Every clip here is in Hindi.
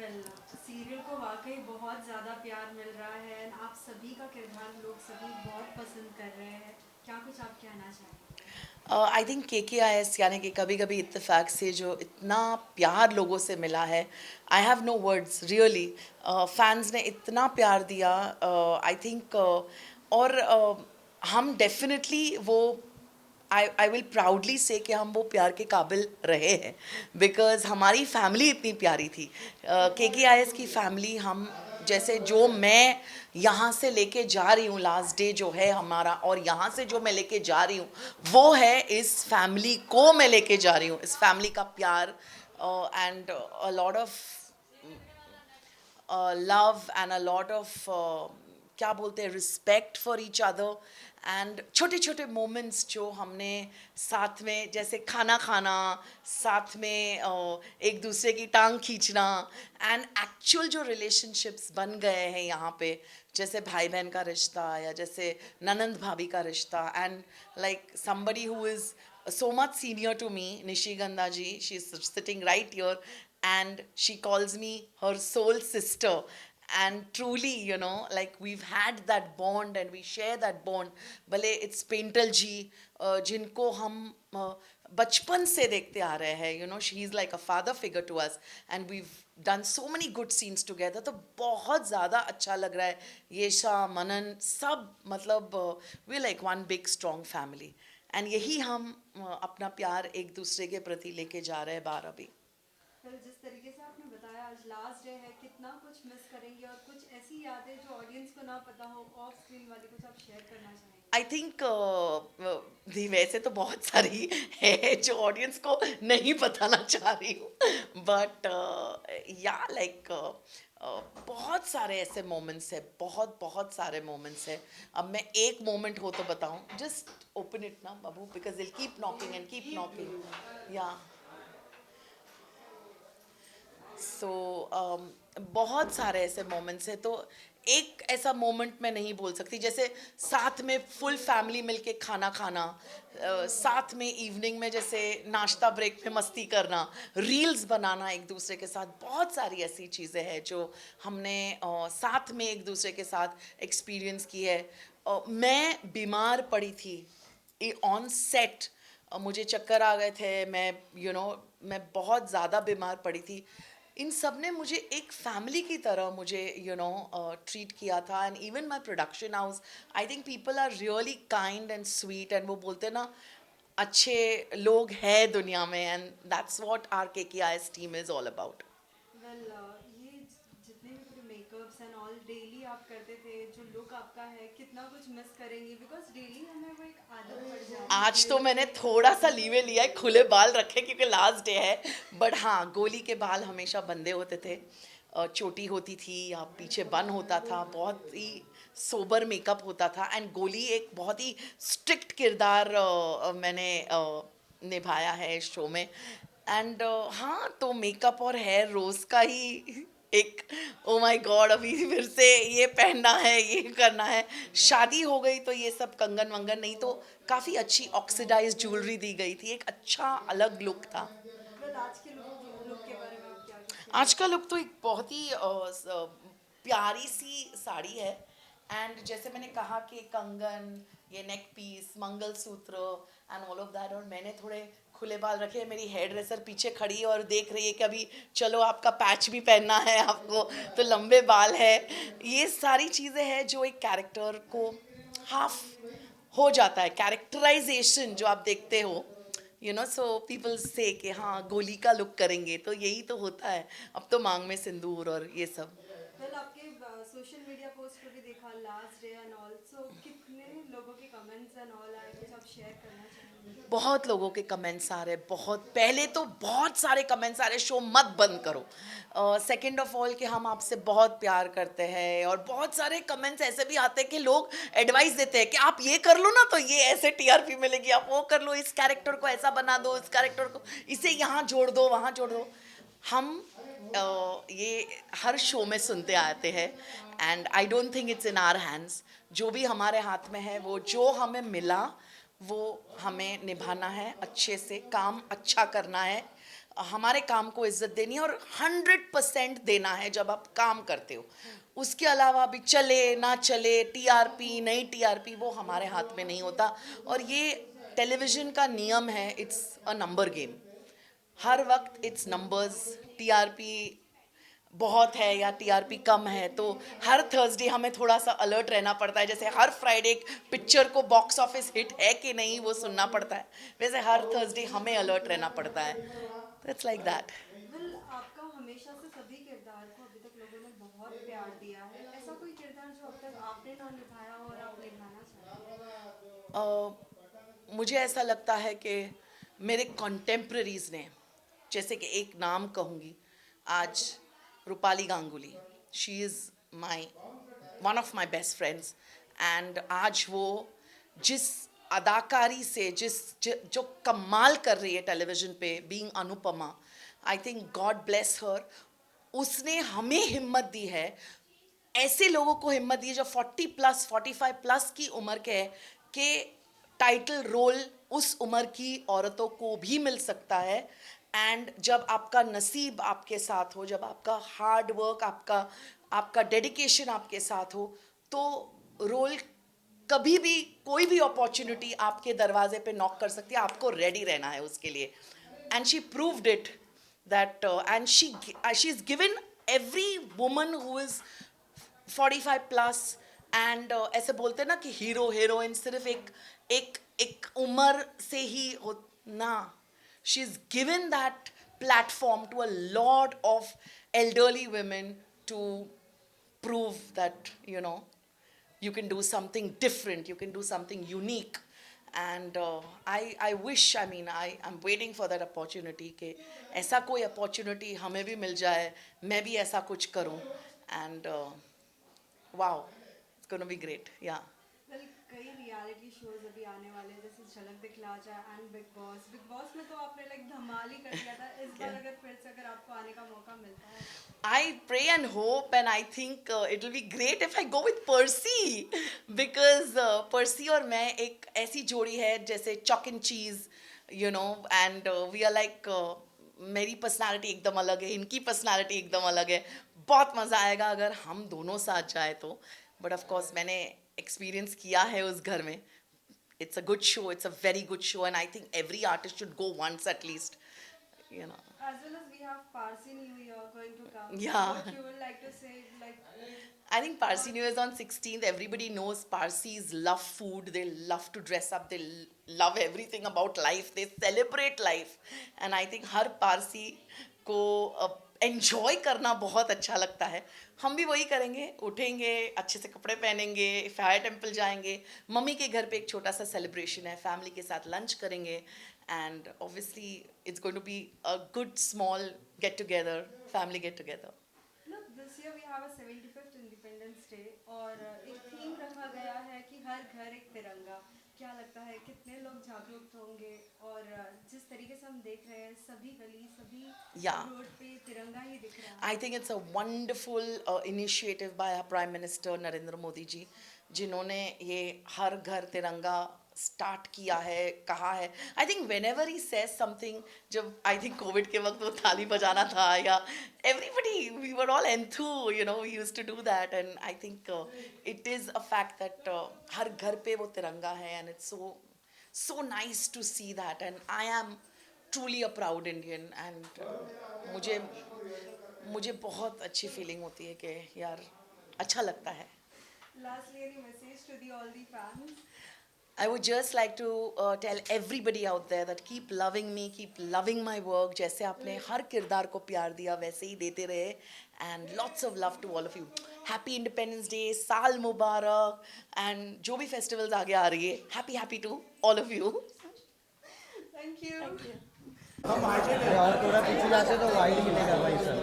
वेल, सीरियल को वाकई बहुत ज़्यादा प्यार मिल रहा है एंड आप सभी का किरदार लोग सभी बहुत पसंद कर रहे हैं। क्या कुछ आप कहना चाहेंगे? आई थिंक KKIS यानी कि कभी कभी इत्तेफाक से जो इतना प्यार लोगों से मिला है, I have no words really. Fans ने इतना प्यार दिया, आई थिंक। और हम डेफिनेटली वो आई विल प्राउडली से कि हम वो प्यार के काबिल रहे हैं, बिकॉज हमारी फैमिली इतनी प्यारी थी। KKIS की फैमिली, हम जैसे जो मैं यहाँ से लेके जा रही हूँ, लास्ट डे जो है हमारा, और यहाँ से जो मैं लेके जा रही हूँ वो है इस फैमिली को मैं लेके जा रही हूँ, इस फैमिली का प्यार and a lot of love and a lot of क्या बोलते हैं, respect for each other. And छोटे छोटे मोमेंट्स जो हमने साथ में, जैसे खाना खाना, साथ में एक दूसरे की टांग खींचना, एंड एक्चुअल जो रिलेशनशिप्स बन गए हैं यहाँ पे, जैसे भाई बहन का रिश्ता या जैसे ननंद भाभी का रिश्ता। And like somebody who is so much senior to me, Nishigandha ji, she's sitting right here, and she calls me her soul sister. And truly, like we've had that bond and we share that bond. भले it's पेंटल जी, जिनको हम बचपन से देखते आ रहे हैं, she is like a father figure to us, and we've done so many good scenes together. तो बहुत ज़्यादा अच्छा लग रहा है। येशा, मनन, सब मतलब we like one big strong family, and यही हम अपना प्यार एक दूसरे के प्रति लेके जा रहे हैं बाहर अभी। वेल, जिस तरीके से आपने बताया आज लास्ट डे है, कितना कुछ मिस करेंगे और कुछ ऐसी यादें जो ऑडियंस को ना पता हो ऑफ स्क्रीन वाली, कुछ आप शेयर करना चाहेंगे? आई थिंक वैसे तो बहुत सारी है जो ऑडियंस को नहीं बताना चाह रही हूँ, बट या लाइक बहुत सारे ऐसे मोमेंट्स है, बहुत बहुत सारे मोमेंट्स है। अब मैं एक मोमेंट हो तो बताऊँ, जस्ट ओपन इट ना बाबू, because will keep knocking and keep knocking. या सो बहुत सारे ऐसे मोमेंट्स हैं, तो एक ऐसा मोमेंट मैं नहीं बोल सकती, जैसे साथ में फुल फैमिली मिलके खाना खाना, साथ में इवनिंग में जैसे नाश्ता ब्रेक में मस्ती करना, रील्स बनाना एक दूसरे के साथ, बहुत सारी ऐसी चीज़ें हैं जो हमने साथ में एक दूसरे के साथ एक्सपीरियंस की है। मैं बीमार पड़ी थी ऑन सेट, मुझे चक्कर आ गए थे, मैं मैं बहुत ज़्यादा बीमार पड़ी थी। इन सब ने मुझे एक फैमिली की तरह मुझे ट्रीट किया था। And even my production house, I think people are really kind and sweet, and वो बोलते हैं ना, अच्छे लोग हैं दुनिया में, and that's what are KKIS team is all about. Well, ये जितने भी पूरे मेकअप्स एंड ऑल डेली आप करते थे, जो लुक आपका है, कितना कुछ मिस करेंगी बिकॉज डेली हमें वो एक आदत पड़ जा रही है आज तो चेहरे पे मैंने एक थोड़ा सा स्माइल। लीवे लिया है, खुले बाल रखे क्योंकि लास्ट डे है। बट हाँ, गोली के बाल हमेशा बंदे होते थे, चोटी होती थी या पीछे बन होता था, बहुत ही सोबर मेकअप होता था। एंड गोली एक बहुत ही स्ट्रिक्ट किरदार मैंने निभाया है इस शो में। एंड हाँ, तो मेकअप और हेयर रोज का ही एक, ओ माय गॉड, अभी फिर से ये पहनना है, ये करना है। शादी हो गई तो ये सब कंगन वंगन नहीं, तो काफ़ी अच्छी ऑक्सीडाइज ज्वेलरी दी गई थी, एक अच्छा अलग लुक था। वेल, आज के लुक के बारे में आप क्या कुछ आज कहना का लुक चाहेंगे? तो एक बहुत ही प्यारी सी साड़ी है। एंड जैसे मैंने कहा कि कंगन, ये neck piece, mangalsutra and all of that, और मैंने थोड़े खुले बाल रखे हैं। मेरी हेयर ड्रेसर पीछे खड़ी है और देख रही है कि अभी चलो आपका पैच भी पहनना है आपको, तो लंबे बाल है। ये सारी चीज़ें हैं जो एक कैरेक्टर को हाफ हो जाता है, कैरेक्टराइजेशन जो आप देखते हो, सो पीपल से कि हाँ, गोली का लुक करेंगे, तो यही तो होता है। अब तो मांग में सिंदूर और ये सब। वेल, आपके सोशल मीडिया पोस्ट पे भी देखा लास्ट डे एंड ऑल, सो कितने लोगों के कमेंट्स एंड ऑल आए, कुछ आप शेयर करना चाहेंगे? बहुत लोगों के कमेंट्स आ रहे, बहुत पहले तो बहुत सारे कमेंट्स आ रहे, शो मत बंद करो। सेकेंड ऑफ ऑल कि हम आपसे बहुत प्यार करते हैं, और बहुत सारे कमेंट्स ऐसे भी आते हैं कि लोग एडवाइस देते हैं कि आप ये कर लो ना तो ये ऐसे TRP मिलेगी, आप वो कर लो, इस कैरेक्टर को ऐसा बना दो, इस कैरेक्टर को इसे यहाँ जोड़ दो, वहाँ जोड़ दो। हम ये हर शो में सुनते आते हैं, and I don't think it's in our hands. जो भी हमारे हाथ में है, वो जो हमें मिला वो हमें निभाना है, अच्छे से काम अच्छा करना है। हमारे काम को इज्जत देनी है और 100% देना है जब आप काम करते हो. उसके अलावा भी चले ना चले, टीआरपी नहीं टीआरपी, वो हमारे हाथ में नहीं होता. और ये टेलीविज़न का नियम है, इट्स अ नंबर गेम. हर वक्त इट्स नंबर्स. टीआरपी बहुत है या टीआरपी कम है, तो हर थर्सडे हमें थोड़ा सा अलर्ट रहना पड़ता है. जैसे हर फ्राइडे पिक्चर को बॉक्स ऑफिस हिट है कि नहीं वो सुनना पड़ता है, वैसे हर थर्सडे हमें अलर्ट रहना पड़ता है. It's like that. वेल आपका हमेशा से सभी किरदार को अभी तक लोगों ने बहुत प्यार दिया है, ऐसा कोई किरदार जो अब तक आपने ना निभाया और आप निभाना चाहते हैं? मुझे ऐसा लगता है कि मेरे कॉन्टेम्प्रेरीज ने, जैसे कि एक नाम कहूँगी आज, Rupali Ganguly. She is my one of my best friends. And आज वो जिस अदाकारी से जो कमाल कर रही है टेलीविज़न पे, being Anupama, I think God bless her. उसने हमें हिम्मत दी है, ऐसे लोगों को हिम्मत दी है जो 40+, 45+ की उम्र के है, कि टाइटल रोल उस उम्र की औरतों को भी मिल सकता है. एंड जब आपका नसीब आपके साथ हो, जब आपका हार्ड वर्क, आपका डेडिकेशन आपके साथ हो, तो रोल कभी भी, कोई भी अपॉर्चुनिटी आपके दरवाजे पे नॉक कर सकती है. आपको रेडी रहना है उसके लिए. And she proved it that. And she is given every woman who is 45+. And ऐसे बोलते हैं ना कि हीरो हीरोइन सिर्फ एक उम्र से ही हो ना. She is given that platform to a lot of elderly women to prove that you can do something different, you can do something unique. And I wish, I mean, I'm waiting for that opportunity कि ऐसा कोई opportunity हमें भी मिल जाए, मैं भी ऐसा कुछ करूं. And wow, it's going to be great. Yeah. Well कई रियलिटी शोज अभी आने वाले हैं, जैसे झलक दिखला जा एंड बिग बॉस में तो आपने लाइक धमाल ही कर दिया था. इस बार अगर फिर से अगर आपको आने का मौका मिलता है? I pray and hope, and I think it will be great if I go with Percy, because Percy और मैं एक ऐसी जोड़ी है जैसे chalk and cheese, and we are like, मेरी पर्सनालिटी एकदम अलग है, इनकी पर्सनालिटी एकदम अलग है. बहुत मज़ा आएगा अगर हम दोनों साथ जाए तो. बट ऑफ कोर्स मैंने एक्सपीरियंस किया है उस घर में. It's a good show, it's a very good show, and I think every artist should go once at least. As well as we have Parsi New Year going to come. Yeah. What you would like to say, like? I think Parsi New Year is on 16th. Everybody knows Parsis love food. They love to dress up. They love everything about life. They celebrate life. And I think her Parsi को enjoy करना बहुत अच्छा लगता है. हम भी वही करेंगे, उठेंगे, अच्छे से कपड़े पहनेंगे, फायर टेम्पल जाएंगे, मम्मी के घर पे एक छोटा सा सेलिब्रेशन है, फैमिली के साथ लंच करेंगे. And obviously it's going to be a good small get together, family get together. Look, this year we have a 75th Independence Day और एक थीम रखा गया है कि हर घर एक तिरंगा. क्या लगता है कितने लोग जागरूक होंगे? और जिस तरीके से हम देख रहे हैं सभी गली, सभी रोड पे तिरंगा ही दिख रहा है. I think it's a wonderful initiative by our Prime Minister Narendra Modi ji, जिन्होंने ये हर घर तिरंगा स्टार्ट किया है, कहा है. I think when ever he says something, जब आई थिंक कोविड के वक्त वो थाली बजाना था, या everybody we were all enthu, we used to do that. And I think it is a fact that हर घर पे वो तिरंगा है. And it's so nice to see that, and I am truly a proud Indian. And मुझे बहुत अच्छी फीलिंग होती है कि यार अच्छा लगता है. Lastly, any message to all the fans? I would just like to tell everybody out there that keep loving me, keep loving my work. जैसे आपने हर किरदार को प्यार दिया वैसे ही देते रहे. And lots of love to all of you. Happy Independence Day, साल मुबारक, and जो भी festivals आगे आ रही है, happy to all of you. Thank you. Thank you. और थोड़ा पीछे जाते तो वाइड मिलेगा भाई सर.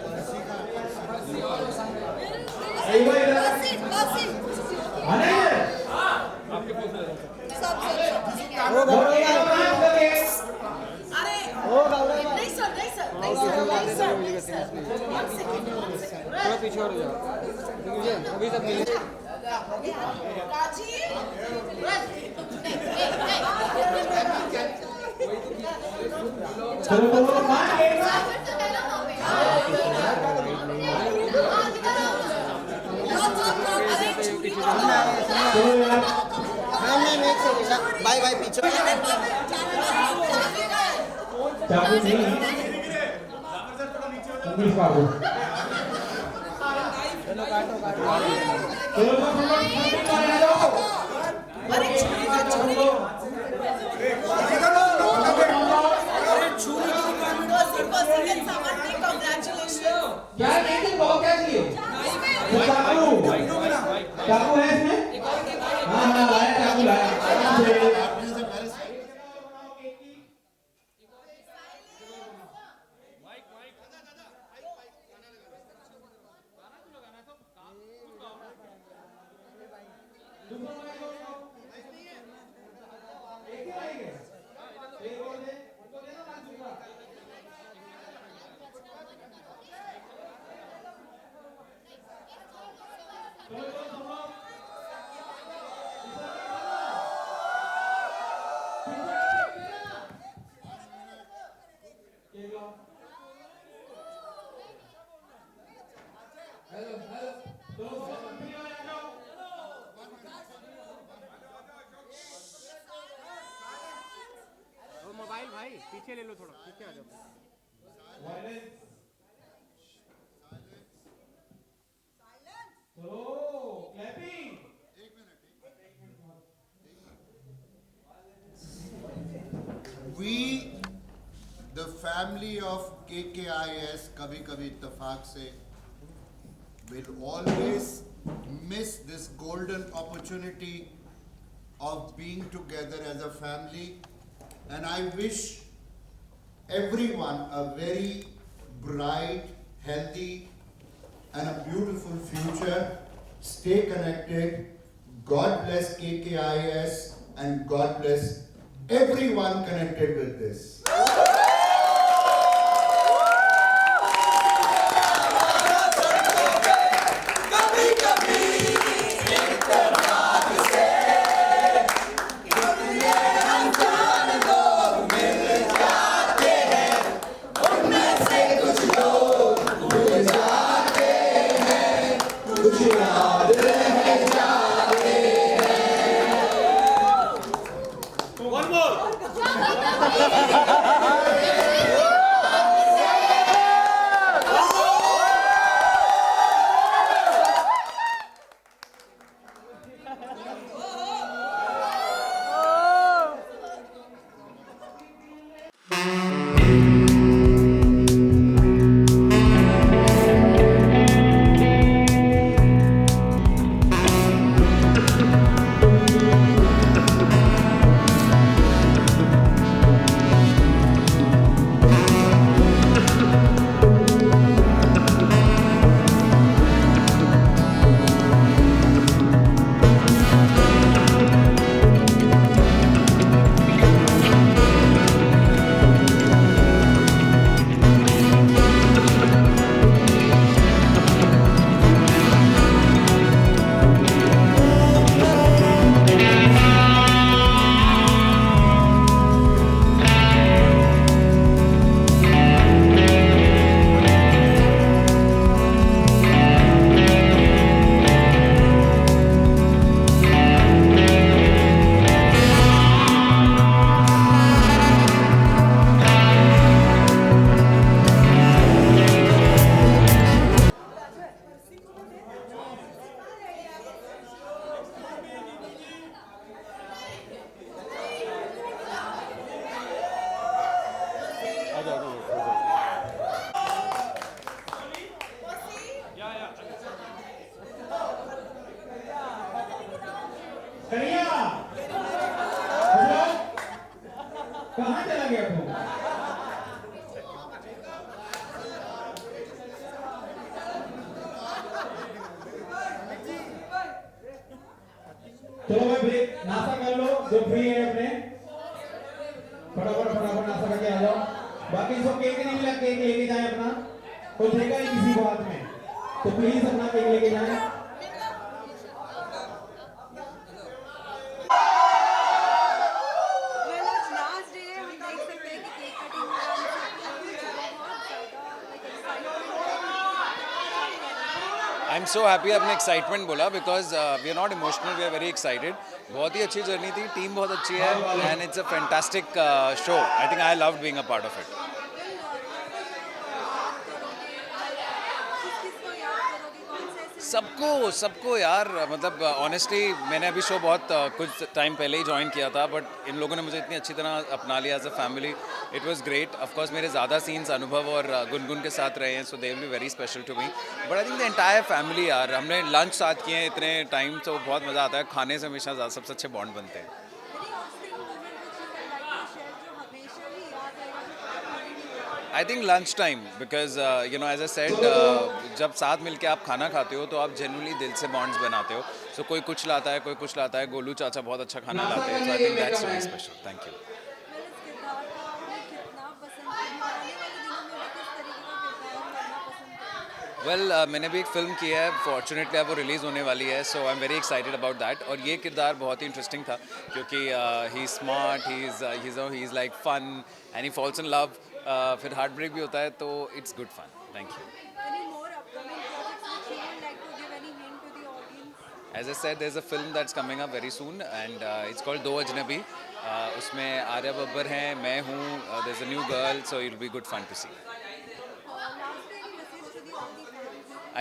ओ गौरव नहीं सर. थोड़ा पीछे और जाओ, अभी सब मिले. राजीव चलो बोलो मान के चलो यार मैम एक सेकंड बाय बाय पीछे चाकू नहीं इंग्लिश का दो चलो काटो काटो चलो क्या नहीं बहुत क्या चाहिए चाकू चाकू है इसमें हाँ हाँ लाया चाकू लाया मोबाइल भाई पीछे ले लो थोड़ा पीछे आ जाओ चलो clapping We, the family of KKIS, Kabhi Kabhi Ittefaq se, will always miss this golden opportunity of being together as a family, and I wish everyone a very bright, healthy and a beautiful future. Stay connected. God bless KKIS and God bless everyone connected with this. Kanhaiya कहाँ चला गया तू चलो भाई ब्रेक नाश्ता कर लो जो फ्री है अपने फटाफट फटाफट नाश्ता करके आ जाओ बाकी सब केक नहीं मिला केक लेके जाए अपना कोई देगा नहीं किसी को हाथ में तो प्लीज अपना केक लेके जाए लास्ट डे हम देख आई एम सो हैप्पी आपने एक्साइटमेंट बोला because we are not emotional, we are very excited. बहुत ही अच्छी जर्नी थी, टीम बहुत अच्छी है and it's a fantastic show. I think I loved being a part of it. सबको यार, मतलब ऑनेस्टली मैंने अभी शो बहुत कुछ टाइम पहले ही ज्वाइन किया था, बट इन लोगों ने मुझे इतनी अच्छी तरह अपना लिया as a family. It was great. Of course मेरे ज़्यादा सीन्स अनुभव और गुनगुन के साथ रहे हैं, so they will be very special to me. But I think the entire family यार, हमने लंच साथ किए हैं इतने टाइम, तो बहुत मज़ा आता है. खाने से हमेशा सबसे अच्छे बॉन्ड बनते हैं. I think lunch time because you know as I said, जब साथ मिलके आप खाना खाते हो तो आप जनरली दिल से बॉन्ड्स बनाते हो. सो कोई कुछ लाता है, कोई कुछ लाता है. गोलू चाचा बहुत अच्छा खाना लाते हैं, so I think that's very special. Thank you. Well मैंने भी एक फ़िल्म की है, फॉर्चुनेटली अब वो रिलीज़ होने वाली है, so I am very excited about that. और ये किरदार बहुत ही इंटरेस्टिंग था क्योंकि he is smart, he is like fun and he falls in love. फिर हार्ट ब्रेक भी होता है, तो it's good fun. Thank you. As I said, there's a film that's coming up very soon and it's called दो अजनबी. उसमें आर्या बब्बर हैं, मैं हूँ, there's a new girl, so it'll be good fun to see.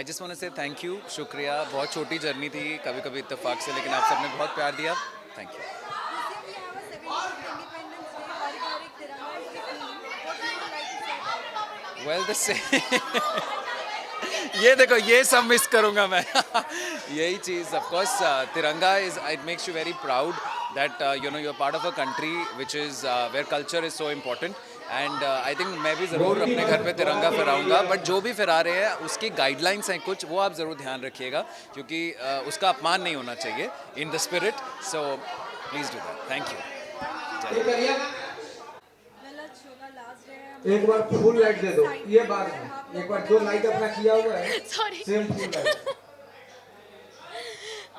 I just want to say thank you, शुक्रिया. बहुत छोटी जर्नी थी कभी कभी इत्तेफाक से, लेकिन आप सबने बहुत प्यार दिया. Thank you. Well, the ये देखो, ये सब मिस करूँगा मैं. यही चीज़, of course Tiranga is, it makes you very proud that you know you are part of a country which is where culture is so important. And I think मैं भी ज़रूर अपने घर पे तिरंगा फहराऊँगा, बट जो भी फहरा रहे हैं उसकी गाइडलाइंस हैं कुछ, वो आप ज़रूर ध्यान रखिएगा क्योंकि उसका अपमान नहीं होना चाहिए, in the spirit. So please do that. Thank you. एक बार फुल लाइट दे दो, ये बात है. एक बार जो लाइट अपना किया हुआ है, सॉरी सेम फुल लाइट,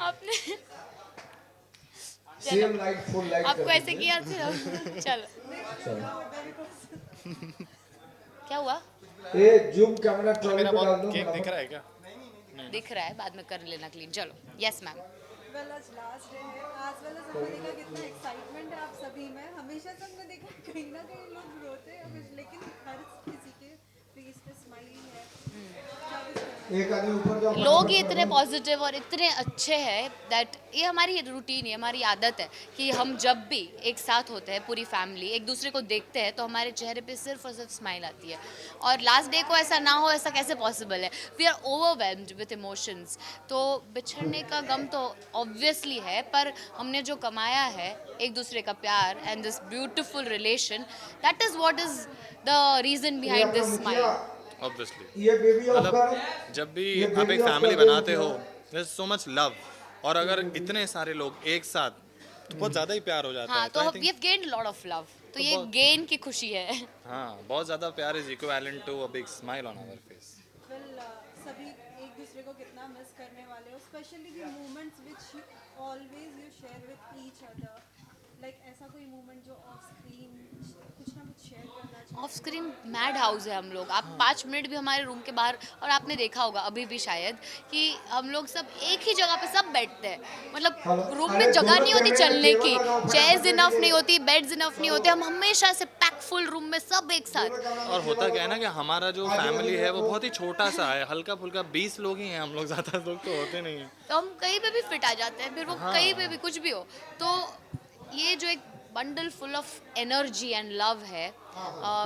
आपने सेम लाइट, फुल लाइट. आपको ऐसे किया था. चलो क्या हुआ? ये जूम कैमरा ट्रॉली पे डाल दो. केक दिख रहा है क्या? दिख रहा है, बाद में कर लेना क्लीन. चलो. Yes ma'am. वेल आज लास्ट डे है, आज वाला सबको देखा कितना एक्साइटमेंट है आप सभी में. हमेशा से हमने देखा कहीं ना कहीं लोग रोते हैं, लेकिन हर किसी के फेस पे स्माइल है. एक आदमी ऊपर जाओ. लोग ही इतने पॉजिटिव और इतने अच्छे हैं दैट ये हमारी रूटीन है, हमारी आदत है कि हम जब भी एक साथ होते हैं पूरी फैमिली, एक दूसरे को देखते हैं तो हमारे चेहरे पे सिर्फ और सिर्फ स्माइल आती है. और लास्ट डे को ऐसा ना हो, ऐसा कैसे पॉसिबल है? We are overwhelmed with emotions. तो बिछड़ने का गम तो ऑब्वियसली है, पर हमने जो कमाया है एक दूसरे का प्यार and this beautiful relation, that is what is the reason behind this smile. Obviously ये बेबी ऑफ मतलब कर. जब भी आप एक फैमिली बनाते हो, there is so much love, और अगर इतने सारे लोग एक साथ तो बहुत ज़्यादा ही प्यार हो जाता हाँ, है. तो I we think have gained lot of love. तो ये गेन की खुशी है. हाँ, बहुत ज़्यादा प्यार is equivalent to a big smile on our face. Well सभी एक दूसरे को कितना मिस करने वाले हो, specially the moments which always you share with each other. Like ऐसा कोई मोमेंट जो ऑफ स्क्रीन कुछ ना कुछ शेयर करना चाहिए. ऑफ स्क्रीन मैड हाउस है हम लोग. आप 5 मिनट भी हमारे रूम के बाहर, और आपने देखा होगा अभी भी शायद कि हम लोग सब एक ही जगह पे सब बैठते हैं. मतलब रूम में जगह नहीं होती चलने की, चेयर्स इनफ नहीं होती, बेड्स इनफ नहीं होते. हम हमेशा से पैक फुल रूम में सब एक साथ. और होता क्या है ना कि हमारा जो फैमिली है वो बहुत ही छोटा सा है, हल्का फुल्का 20 लोग ही हैं हम लोग, ज़्यादा लोग तो होते नहीं हैं. तो हम कहीं पे भी फिट आ जाते हैं, फिर वो कहीं पे भी कुछ भी हो. तो ये जो एक bundle full of energy and love है,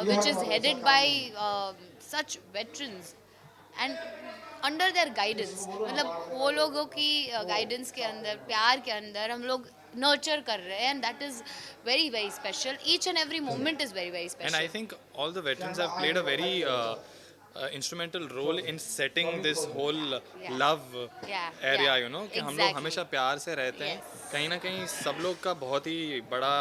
which is headed by such veterans and under their guidance. मतलब वो लोगों की गाइडेंस के अंदर, प्यार के अंदर हम लोग नर्चर कर रहे हैं, and that is very very special. Each and every moment is very very And special. I think all the veterans have played a very instrumental role in setting this whole love area, you know, कि हम लोग Exactly. हमेशा प्यार से रहते हैं. कहीं ना कहीं सब लोग का बहुत ही बड़ा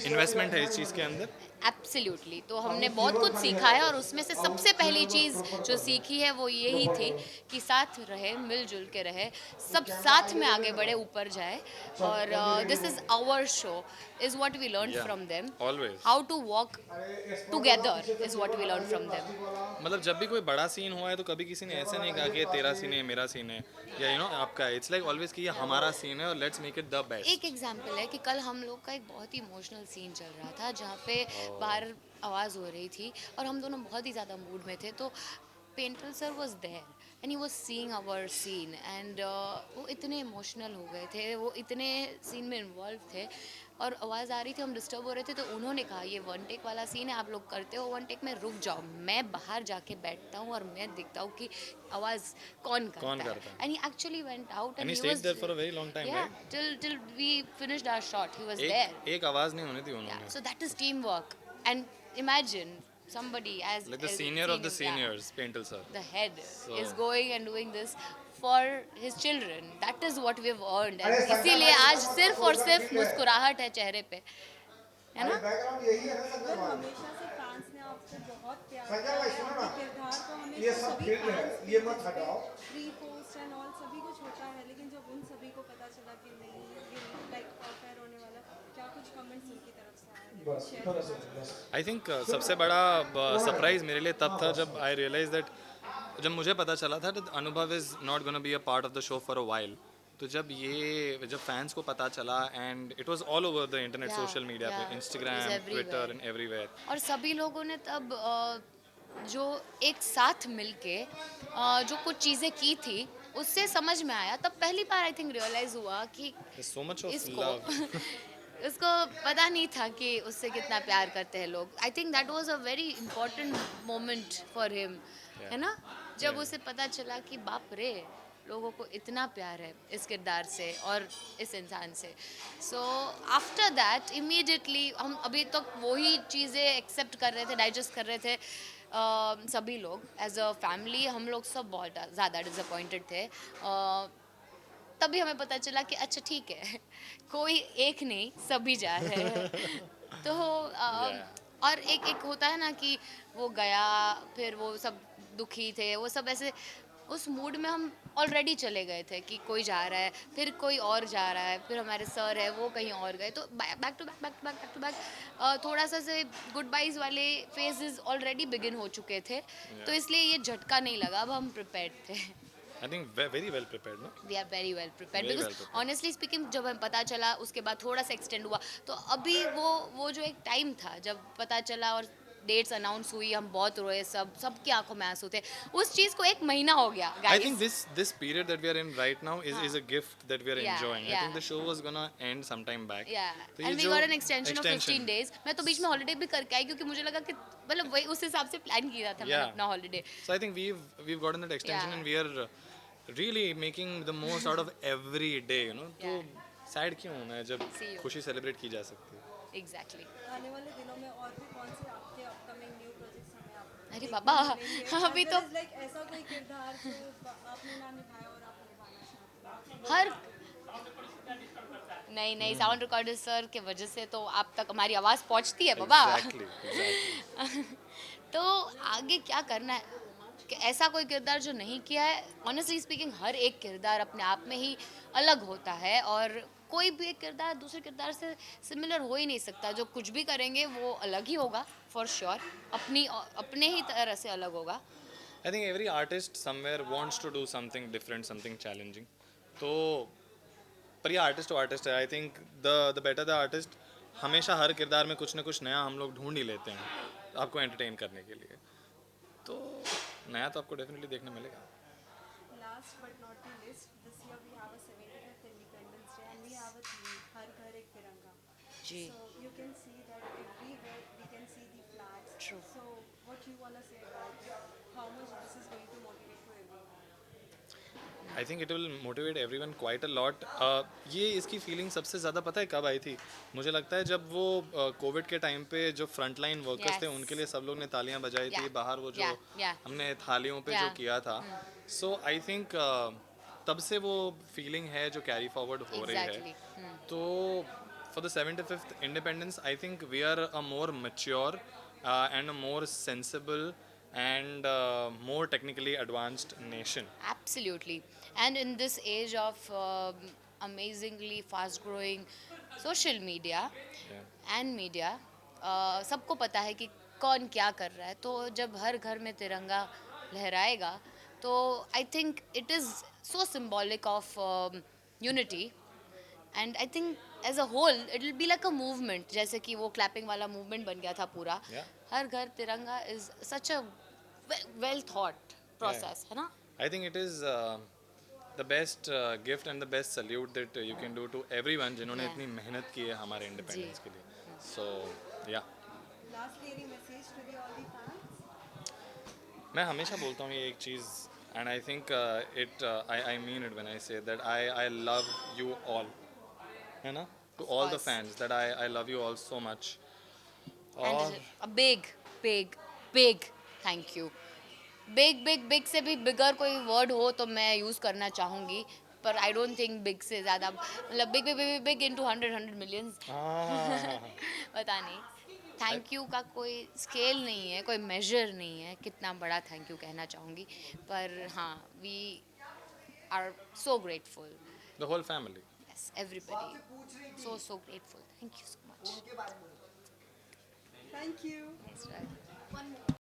इन्वेस्टमेंट है इस चीज़ के अंदर. एब्सोल्युटली। तो हमने बहुत कुछ सीखा है और उसमें से सबसे पहली चीज़ जो सीखी है वो यही थी कि साथ रहे, मिलजुल के रहे, सब साथ में आगे बढ़े, ऊपर जाए। और this is our show, is what we learn Yeah, from them. always. How to walk together is what we learn from them. मतलब जब भी कोई बड़ा सीन हुआ है तो कभी किसी ने ऐसे नहीं कहा कि ये तेरा सीन है, मेरा सीन है, या आपका है। इट्स लाइक ऑलवेज कि ये हमारा सीन है और let's make it the best. एक एग्जाम्पल है कि कल हम लोग का एक बहुत ही इमोशनल सीन चल रहा था जहाँ पे बाहर आवाज़ हो रही थी और हम दोनों बहुत ही ज़्यादा मूड में थे। तो painter sir was there and he was seeing our scene and वो इतने इमोशनल हो गए थे, वो इतने सीन में इन्वॉल्व थे और आवाज़ आ रही थी, हम डिस्टर्ब हो रहे थे। तो उन्होंने कहा ये वन टेक वाला सीन है, आप लोग करते हो वन टेक में, रुक जाओ, मैं बाहर जाके बैठता हूँ और मैं देखता हूँ कि आवाज़ कौन करता है। And he actually went out And and he he stayed was there for a very long time, yeah right? till we finished our shot, he was there. एक आवाज नहीं होनी थी Yeah, उन्होंने। so that is teamwork. And imagine somebody as Like the as senior of the yeah, seniors, Painter sir. the head So- is going and doing this for his children. That is what we've earned. And इसीलिए आज सिर्फ और सिर्फ मुस्कुराहट है चेहरे पे, है ना? बैकग्राउंड यही है ना संजय पर भाई? हमेशा से फैंस ने आपको बहुत प्यार संजय दिया भाई है, सुनो ना, आपके किरदार को हमेशा ये सब सभी फील्ड है, फैंस ये मत हटाओ। प्री पोस्ट एंड ऑल सभी कुछ होता है, लेकिन जब उन सभी को पता चला कि नहीं ये लाइक ऑफर होने वाला, क्या कुछ कमेंट्स उनकी तरफ से आए? बस शेयर थोड़ा सा बस। आई थिंक सबसे बड़ा सरप्राइज मेरे लिए तब था जब आई रियलाइज दैट, जब मुझे पता चला था that अनुभव is not gonna be a part of the show for a while. तो जब फैंस को पता चला and it was all over the internet, Yeah, social media yeah, पे, it was Instagram, everywhere. Twitter and everywhere. और सभी लोगों ने तब जो एक साथ मिलके जो कुछ चीज़ें की थी उससे समझ में आया। तब पहली बार आई थिंक रियलाइज़ हुआ कि सो मच ऑफ इसको लव। उसको पता नहीं था कि उससे कितना प्यार करते हैं लोग। I think that was a very important moment for him, है ना? जब उसे पता चला कि बाप रे, लोगों को इतना प्यार है इस किरदार से और इस इंसान से। सो आफ्टर दैट इमीडिएटली हम अभी तक वही चीज़ें एक्सेप्ट कर रहे थे, डाइजेस्ट कर रहे थे। सभी लोग एज अ फैमिली हम लोग सब बहुत ज़्यादा डिसअपॉइंटेड थे। तभी हमें पता चला कि अच्छा ठीक है, कोई एक नहीं, सभी जा रहे हैं। तो और एक होता है ना कि वो गया, फिर वो सब दुखी थे, वो सब ऐसे उस मूड में हम ऑलरेडी चले गए थे कि कोई जा रहा है, फिर कोई और जा रहा है, फिर हमारे सर है वो कहीं और गए। तो बैक टू बैक थोड़ा सा से गुड बाइज वाले फेजेस ऑलरेडी बिगिन हो चुके थे। तो इसलिए ये झटका नहीं लगा, अब हम प्रिपेयर्ड थे। I think very well prepared, no? We are very well prepared Very well because prepared. Honestly speaking जब हमें पता चला उसके बाद थोड़ा सा एक्सटेंड हुआ। तो अभी वो जो एक टाइम था जब पता चला और डेट्स अनाउंस हुई, हम बहुत रोए, सबकी आंखों में आंसू थे। उस चीज़ को 1 महीना हो गया I guys. think this period that we are in right now is a gift that we are Yeah, enjoying. I yeah. think the show was gonna end sometime back. Yeah, तो ये and we जो got an extension of 15 days. मैं तो बीच में हॉलीडे भी करके आई क्योंकि मुझे लगा कि मतलब वही उस हिसाब से प्लान किया था मैंने Yeah. अपना holiday. So I think we've gotten that extension Yeah. and we are really making the most out of every day, you know. तो sad क्यों होना है जब See you. खुशी सेलिब्रेट की जा सकती है। एग्जैक्टली। आने वाले दिनों में और भी कौन से आपके अपकमिंग न्यू प्रोजेक्ट्स हमें आप अरे बाबा, अभी तो लाइक ऐसा कोई किरदार जो आपने ना निभाया और आप निभाना चाहते हो? हर नहीं साउंड रिकॉर्डर सर के वजह से तो आप तक हमारी आवाज़ पहुंचती है बाबा। Exactly. तो आगे क्या करना है कि ऐसा कोई किरदार जो नहीं किया है। ऑनेस्टली स्पीकिंग हर एक किरदार अपने आप में ही अलग होता है और कोई भी एक किरदार दूसरे किरदार से सिमिलर हो ही नहीं सकता। जो कुछ भी करेंगे वो अलग ही होगा फॉर श्योर, अपने ही तरह से अलग होगा। I think every artist somewhere wants to do something different, something challenging. तो पर ये आर्टिस्ट तो आर्टिस्ट है। आई think the better the artist, हमेशा हर किरदार में कुछ ना कुछ नया हम लोग ढूंढ ही लेते हैं आपको एंटरटेन करने के लिए। तो नया तो आपको डेफिनेटली देखने मिलेगा। Last but not the least, this year we have a 75th Independence Day and we have a theme, हर घर एक तिरंगा. जी। So you can see that everywhere we can see the flags. True. So what you wanna say about it? How much this is going to motivate to everyone? I think it will motivate everyone quite a lot. ये इसकी फीलिंग सबसे ज़्यादा पता है कब आई थी? मुझे लगता है जब वो कोविड के टाइम पे जो फ्रंट लाइन वर्कर्स थे Yes. उनके लिए सब लोग ने तालियां बजाई थी Yeah. बाहर, वो जो Yeah. हमने थालियों पे जो Yeah. किया था। सो आई थिंक तब से वो फीलिंग है जो कैरी फॉरवर्ड हो रही Exactly. है। तो for the 75th independence, I think we are a more mature and a more sensible and more technically advanced nation. Absolutely. And in this age of amazingly fast growing social media and media, सबको पता है कि कौन क्या कर रहा है. तो जब हर घर में तिरंगा लहराएगा तो I think it is so symbolic of unity. And I think as a whole it will be like a movement, जैसे कि वो क्लैपिंग वाला मूवमेंट बन गया था पूरा. Yeah. हर घर तिरंगा is such a well thought process, है ना? I think it is the best gift and the best salute that you can do to everyone जिन्होंने Yeah. इतनी मेहनत की है हमारे इंडिपेंडेंस के लिए. So yeah. Lastly, any message to the all the fans? मैं हमेशा बोलता हूँ ये एक चीज़ and I think I mean it when I say that I love you all, है ना? To all the course. fans that I love you all so much. और And a big thank you. Big से भी बिगर कोई वर्ड हो तो मैं यूज़ करना चाहूँगी, पर आई डोंट थिंक बिग से ज़्यादा, मतलब बिग इनटू 100 मिलियंस. पता नहीं. थैंक यू का कोई स्केल नहीं है, कोई मेजर नहीं है कितना बड़ा थैंक यू कहना चाहूँगी, पर हाँ, we are so grateful. the whole family. Yes, everybody. So grateful. Thank you so much. Thank you. Yes, right.